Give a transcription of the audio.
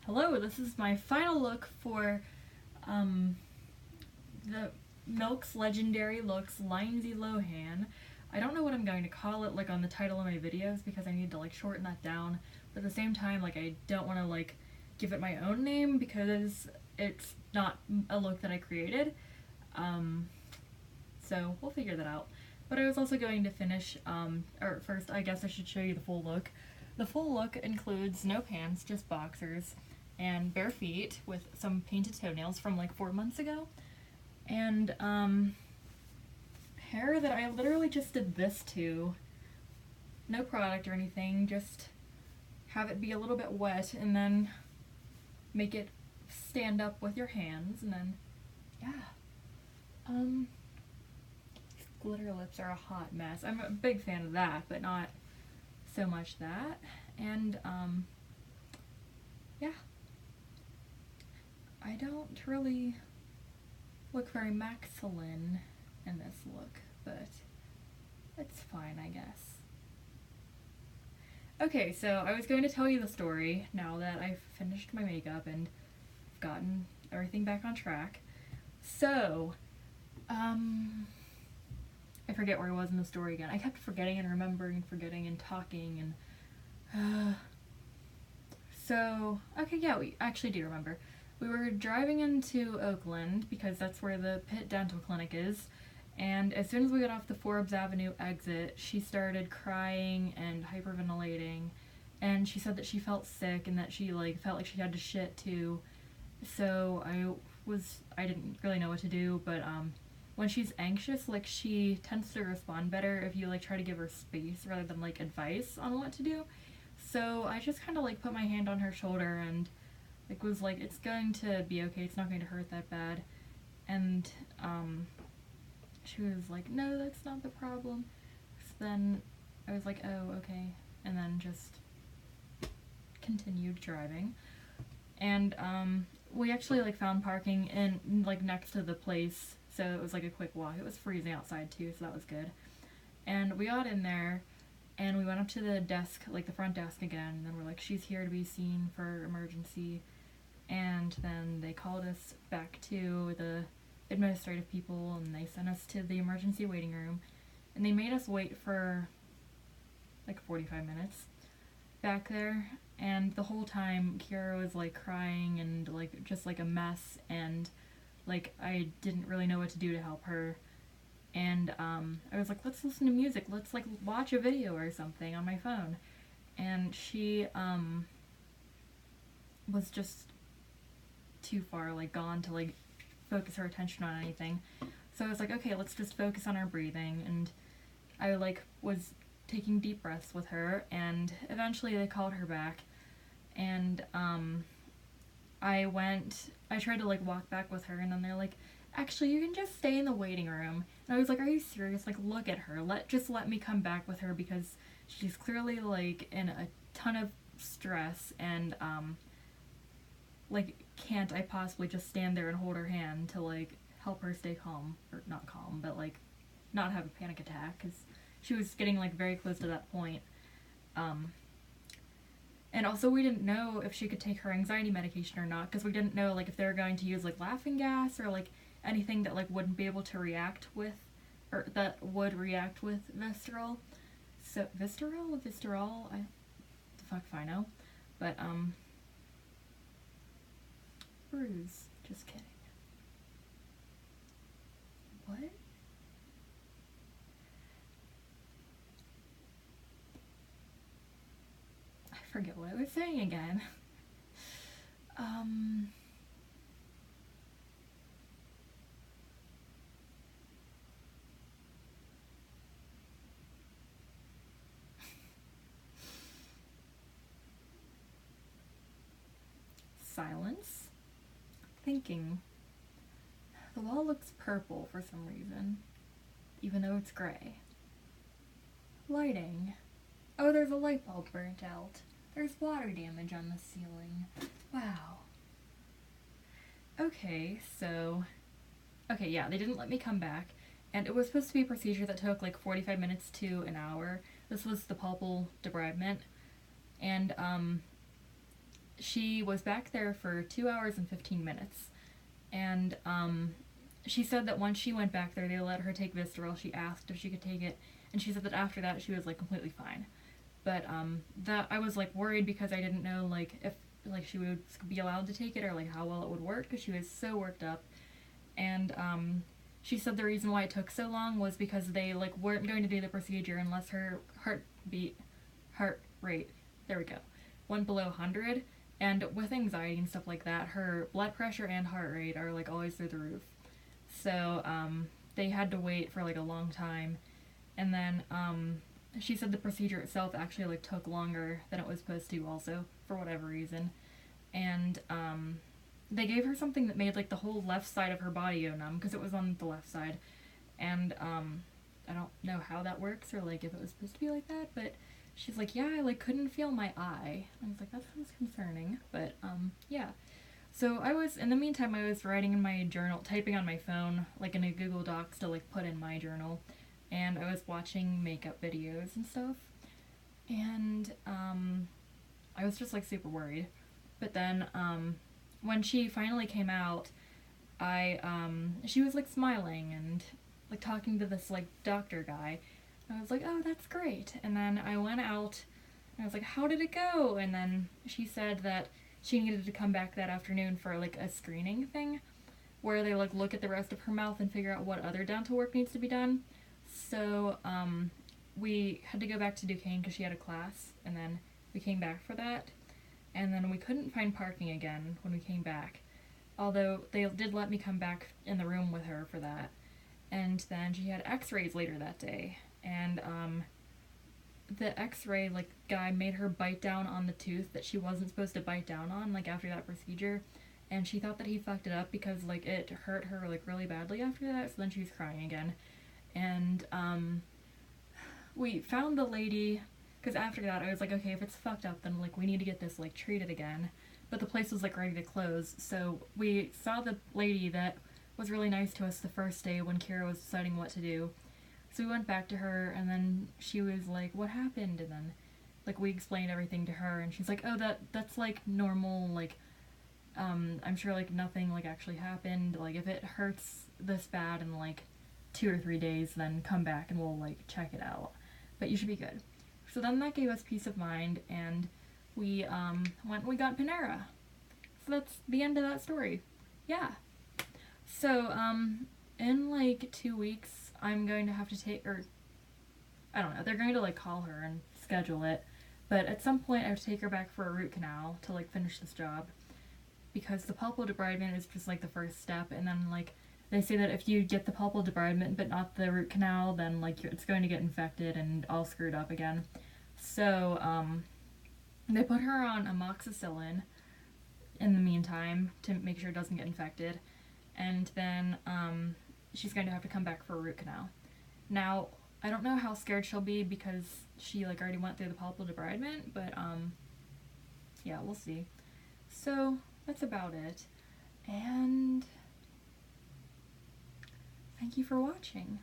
Hello, this is my final look for the Milk's Legendary Looks Linesy Lohan. I don't know what I'm going to call it on the title of my videos because I need to shorten that down, but at the same time I don't want to give it my own name because it's not a look that I created. So we'll figure that out. But I was also going to finish, or first I guess I should show you the full look. The full look includes no pants, just boxers, and bare feet with some painted toenails from 4 months ago. And hair that I literally just did this to. No product or anything, just have it be a little bit wet and then make it stand up with your hands, and then, yeah. Glitter lips are a hot mess. I'm a big fan of that, but not so much that. And, yeah. I don't really look very masculine in this look, but it's fine, I guess. Okay, so I was going to tell you the story now that I've finished my makeup and gotten everything back on track. So, I forget where I was in the story again. I kept forgetting and remembering, forgetting and talking, and so, okay, yeah, we actually do remember. We were driving into Oakland because that's where the Pitt Dental Clinic is, and as soon as we got off the Forbes Avenue exit, she started crying and hyperventilating, and she said that she felt sick and that she felt like she had to shit too. So I didn't really know what to do, but when she's anxious, she tends to respond better if you try to give her space rather than advice on what to do. So I just kind of put my hand on her shoulder and was it's going to be okay, it's not going to hurt that bad. And she was like, no, that's not the problem. So then I was like, oh, okay, and then just continued driving. And we actually found parking in next to the place, so it was a quick walk. It was freezing outside too, so that was good. And we got in there and we went up to the desk, the front desk again, and then we're she's here to be seen for emergency. And then they called us back to the administrative people and they sent us to the emergency waiting room, and they made us wait for 45 minutes back there. And the whole time Kira was crying and just a mess, and I didn't really know what to do to help her. And I was let's listen to music, let's watch a video or something on my phone. And she was just too far gone to focus her attention on anything. So I was okay, let's just focus on our breathing. And I was taking deep breaths with her, and eventually they called her back. And I tried to walk back with her, and then they're actually, you can just stay in the waiting room. And I was are you serious? Look at her. Just let me come back with her because she's clearly in a ton of stress, and can't I possibly just stand there and hold her hand to help her stay calm, or not calm, but not have a panic attack, because she was getting very close to that point. And also we didn't know if she could take her anxiety medication or not, because we didn't know if they were going to use laughing gas or anything that wouldn't be able to react with, or that would react with Visceral. So Visceral, the fuck if I know. But bruise. Just kidding. What? I forget what I was saying again. Silence. Thinking. The wall looks purple for some reason, even though it's gray. Lighting. Oh, there's a light bulb burnt out. There's water damage on the ceiling. Wow. Okay, yeah, they didn't let me come back, and it was supposed to be a procedure that took 45 minutes to an hour. This was the pulpal debridement, and she was back there for 2 hours and 15 minutes. And she said that once she went back there, they let her take Visceral. She asked if she could take it, and she said that after that she was like completely fine. But that I was like worried because I didn't know like if like she would be allowed to take it or like how well it would work because she was so worked up. And she said the reason why it took so long was because they like weren't going to do the procedure unless her heart rate, there we go, went below 100. And with anxiety and stuff like that, her blood pressure and heart rate are like always through the roof. So they had to wait for like a long time. And then she said the procedure itself actually like took longer than it was supposed to also for whatever reason. And they gave her something that made like the whole left side of her body go numb because it was on the left side. And I don't know how that works or like if it was supposed to be like that, but she's like, yeah, I like couldn't feel my eye. I was like, that sounds concerning, but yeah. So I was, in the meantime, I was writing in my journal, typing on my phone, like in a Google Docs to like put in my journal, and I was watching makeup videos and stuff, and I was just like super worried. But then when she finally came out, she was like smiling and like talking to this like doctor guy. I was like, oh, that's great. And then I went out and I was like, how did it go? And then she said that she needed to come back that afternoon for like a screening thing where they like look at the rest of her mouth and figure out what other dental work needs to be done. So we had to go back to Duquesne because she had a class, and then we came back for that. And then we couldn't find parking again when we came back, although they did let me come back in the room with her for that. And then she had x-rays later that day, and the x-ray like guy made her bite down on the tooth that she wasn't supposed to bite down on like after that procedure, and she thought that he fucked it up because like it hurt her like really badly after that, so then she was crying again. And we found the lady because after that I was like, okay, if it's fucked up then like we need to get this like treated again, but the place was like ready to close. So we saw the lady that was really nice to us the first day when Kira was deciding what to do. So we went back to her, and then she was like, what happened? And then like we explained everything to her, and she's like, oh, that's like normal, like I'm sure like nothing like actually happened. Like if it hurts this bad in like 2 or 3 days, then come back and we'll like check it out, but you should be good. So then that gave us peace of mind, and we went and we got Panera. So that's the end of that story. Yeah. So in like 2 weeks I'm going to have to take, or I don't know, they're going to like call her and schedule it, but at some point I have to take her back for a root canal to like finish this job, because the pulpal debridement is just like the first step, and then like they say that if you get the pulpal debridement but not the root canal, then like it's going to get infected and all screwed up again. So they put her on amoxicillin in the meantime to make sure it doesn't get infected, and then she's going to have to come back for a root canal. Now, I don't know how scared she'll be because she like already went through the pulpal debridement, but yeah, we'll see. So that's about it, and thank you for watching.